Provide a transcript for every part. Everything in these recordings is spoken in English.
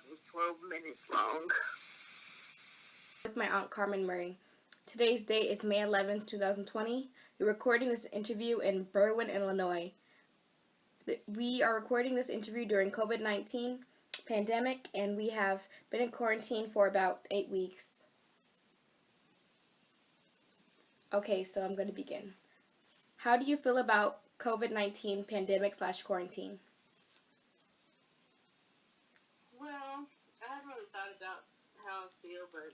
It was 12 minutes long. With my Aunt Carmen Murray. Today's date is May 11th, 2020. We're recording this interview in Berwyn, Illinois. We are recording this interview during COVID-19 pandemic, and we have been in quarantine for about 8 weeks. Okay, so I'm going to begin. How do you feel about COVID-19 pandemic / quarantine? Well, I haven't really thought about how I feel, but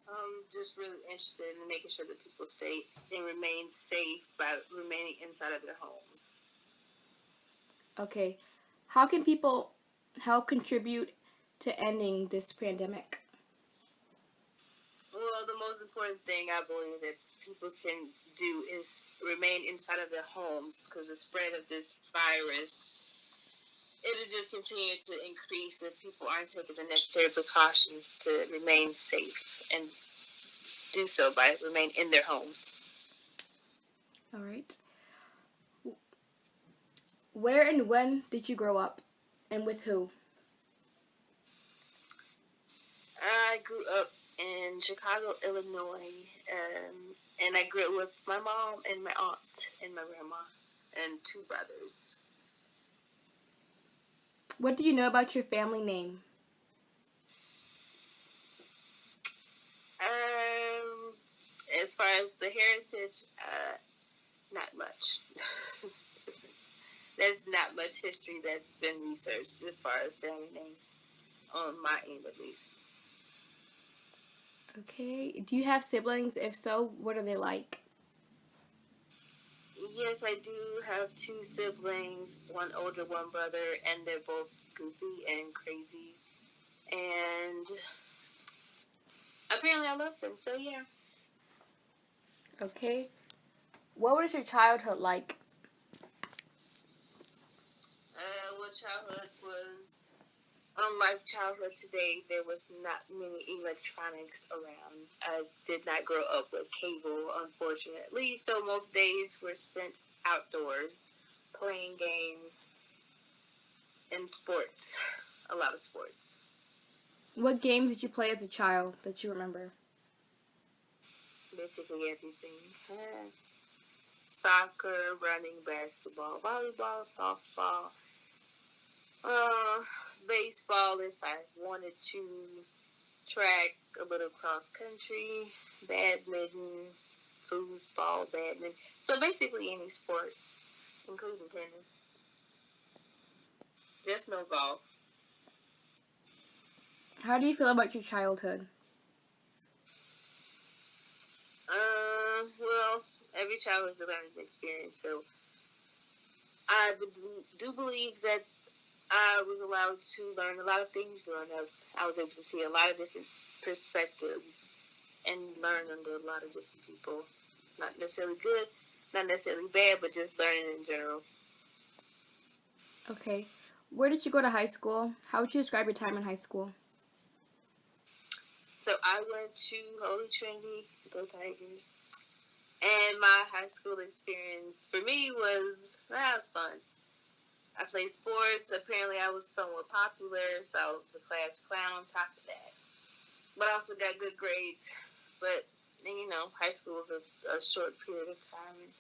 I'm just really interested in making sure that people stay and remain safe by remaining inside of their homes. Okay, how can people help contribute to ending this pandemic? Well, the most important thing I believe that people can do is remain inside of their homes, because the spread of this virus, it'll just continue to increase if people aren't taking the necessary precautions to remain safe and do so by remain in their homes. All right. Where and when did you grow up, and with who? I grew up in Chicago, Illinois, and I grew up with my mom and my aunt and my grandma and 2 brothers. What do you know about your family name? As far as the heritage, not much. There's not much history that's been researched as far as family name, on my end at least. Okay. Do you have siblings? If so, what are they like? Yes, I do have 2 siblings, one older, one brother, and they're both goofy and crazy. And apparently I love them, so yeah. Okay. What was your childhood like? Well, childhood was, unlike childhood today, there was not many electronics around. I did not grow up with cable, unfortunately, so most days were spent outdoors, playing games, and sports. A lot of sports. What games did you play as a child that you remember? Basically everything. Soccer, running, basketball, volleyball, softball, baseball if I wanted to, track, a little cross country, badminton, foosball, badminton. So basically any sport, including tennis. There's no golf. How do you feel about your childhood? Well, every child is a learning experience, so I do believe that I was allowed to learn a lot of things growing up. I was able to see a lot of different perspectives and learn under a lot of different people. Not necessarily good, not necessarily bad, but just learning in general. Okay. Where did you go to high school? How would you describe your time in high school? So I went to Holy Trinity, go Tigers. And my high school experience for me was fun. I played sports. Apparently I was somewhat popular, so I was the class clown on top of that. But I also got good grades. But, high school is a short period of time. And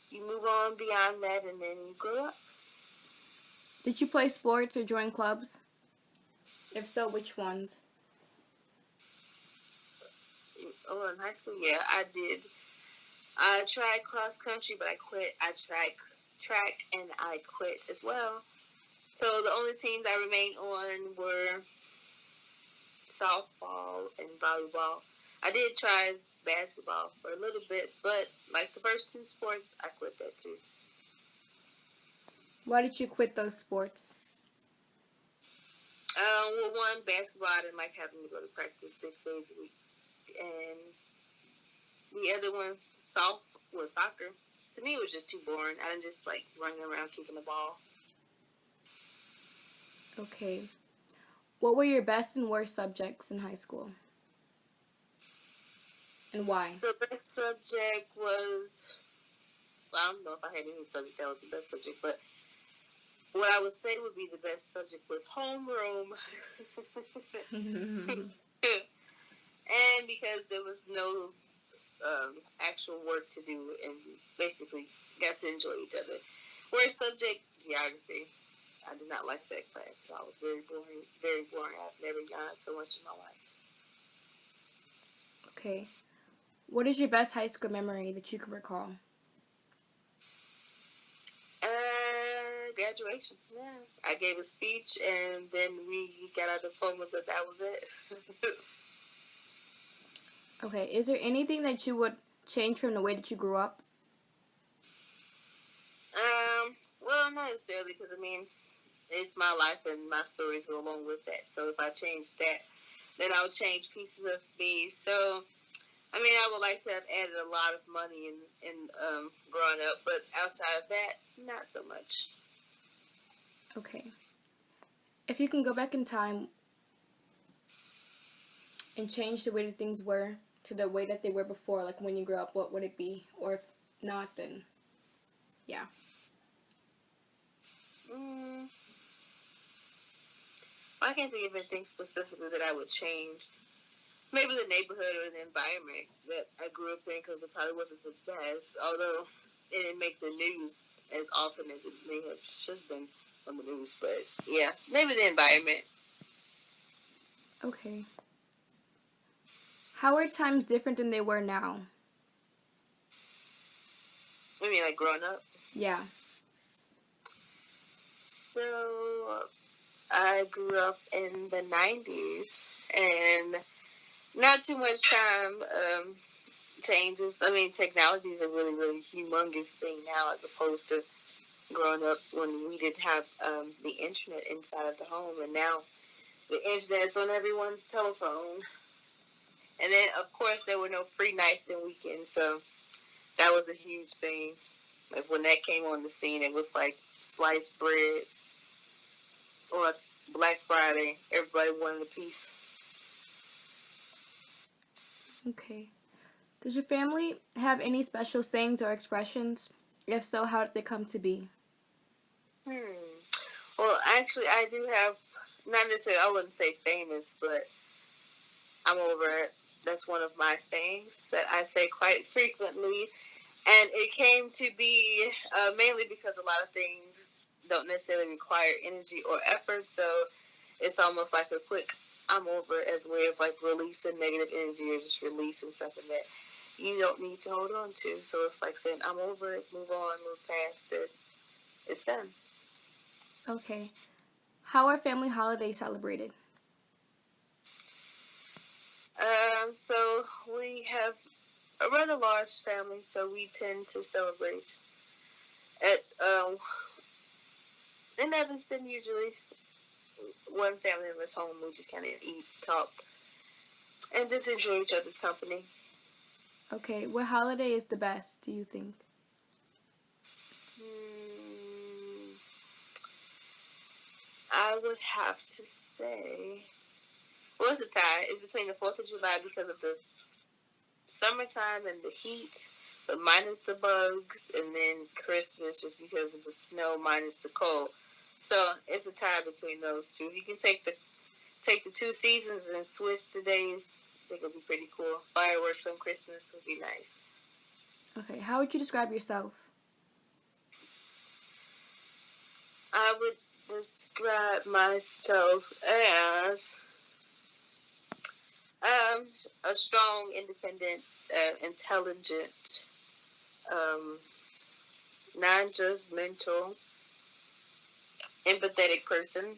you move on beyond that, and then you grow up. Did you play sports or join clubs? If so, which ones? Oh, in high school, yeah, I did. I tried cross country, but I quit. I tried track, and I quit as well. So the only teams I remained on were softball and volleyball. I did try basketball for a little bit, but like the first 2 sports, I quit that too. Why did you quit those sports? Well, one, basketball, I didn't like having to go to practice 6 days a week. And the other one, soccer. To me, it was just too boring. I didn't just like running around kicking the ball. Okay. What were your best and worst subjects in high school? And why? So that subject was, well, I don't know if I had any subject that was the best subject, but what I would say would be the best subject was homeroom. And because there was no actual work to do and basically got to enjoy each other. Worst subject, geography. I did not like that class. I was very boring, very boring. I've never yawned so much in my life. Okay. What is your best high school memory that you can recall? Graduation. Yeah. I gave a speech and then we got our diplomas and that was it. Okay. Is there anything that you would change from the way that you grew up? Well, not necessarily because, I mean, it's my life and my stories go along with that. So if I change that, then I would change pieces of me. So, I mean, I would like to have added a lot of money in growing up, but outside of that, not so much. Okay. If you can go back in time and change the way that things were to the way that they were before, like when you grew up, what would it be? Or if not, then yeah. I can't think of anything specifically that I would change. Maybe the neighborhood or the environment that I grew up in because it probably wasn't the best, although it didn't make the news as often as it may have should have been on the news. But yeah, maybe the environment. Okay. How are times different than they were now? I mean, like growing up. Yeah. So I grew up in the 90s and not too much time changes. I mean, technology is a really, really humongous thing now as opposed to growing up when we didn't have the internet inside of the home. And now the internet's on everyone's telephone. And then, of course, there were no free nights and weekends. So that was a huge thing. Like when that came on the scene, it was like sliced bread or Black Friday. Everybody wanted a piece. Okay. Does your family have any special sayings or expressions? If so, how did they come to be? Well, actually, I do have, not necessarily, I wouldn't say famous, but I'm over it. That's one of my sayings that I say quite frequently. And it came to be mainly because a lot of things don't necessarily require energy or effort. So it's almost like a quick I'm over it as a way of like releasing negative energy or just releasing something that you don't need to hold on to. So it's like saying I'm over it, move on, move past it. It's done. Okay. How are family holidays celebrated? So we have a rather large family, so we tend to celebrate at in Evanston. Usually, one family member's home. We just kind of eat, talk, and just enjoy each other's company. Okay. What holiday is the best, do you think? I would have to say, well, it's a tie. It's between the 4th of July because of the summertime and the heat, but minus the bugs, and then Christmas just because of the snow minus the cold. So it's a tie between those two. If you can take the two seasons and switch the days, I think it'll be pretty cool. Fireworks on Christmas would be nice. Okay. How would you describe yourself? I would describe myself as a strong, independent, intelligent, non-judgmental, empathetic person.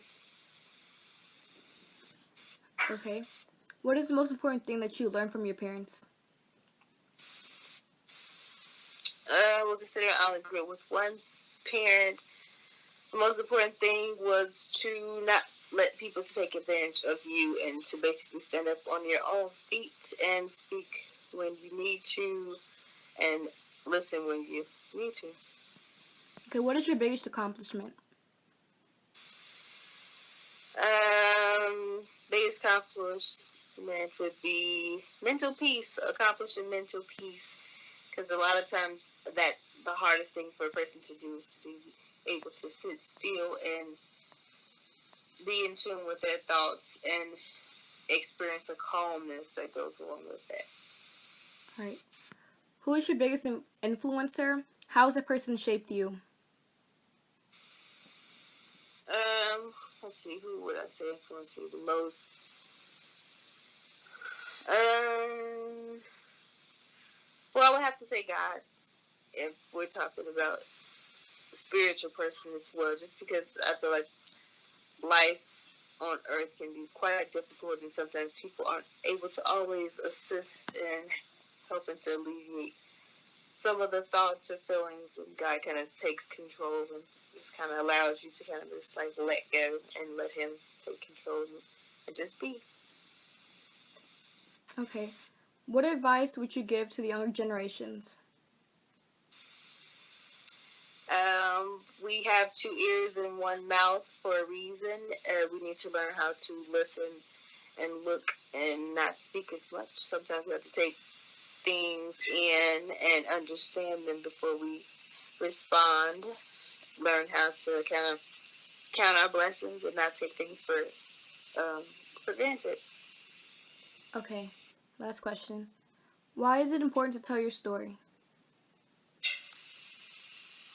Okay. What is the most important thing that you learned from your parents? Well, considering I only grew up with one parent, the most important thing was to not let people take advantage of you and to basically stand up on your own feet and speak when you need to and listen when you need to. Okay. What is your biggest accomplishment? Biggest accomplishment would be mental peace, accomplishing mental peace. Because a lot of times that's the hardest thing for a person to do is to able to sit still and be in tune with their thoughts and experience a calmness that goes along with that. All right. Who is your biggest influencer? How has a person shaped you? Let's see, who would I say influenced me the most? Well, I would have to say God, if we're talking about a spiritual person as well, just because I feel like life on earth can be quite difficult, and sometimes people aren't able to always assist in helping to alleviate some of the thoughts or feelings, and God kind of takes control and just kind of allows you to kind of just like let go and let Him take control and just be. Okay. What advice would you give to the younger generations? We have 2 ears and 1 mouth for a reason. We need to learn how to listen and look and not speak as much. Sometimes we have to take things in and understand them before we respond. Learn how to kind of count our blessings and not take things for granted. Okay. Last question. Why is it important to tell your story?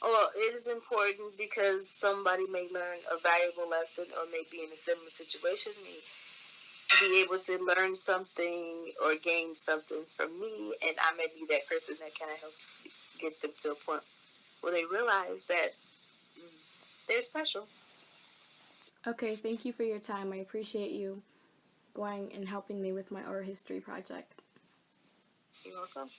Well, it is important because somebody may learn a valuable lesson or may be in a similar situation, may be able to learn something or gain something from me, and I may be that person that kind of helps get them to a point where they realize that they're special. Okay, thank you for your time. I appreciate you going and helping me with my oral history project. You're welcome.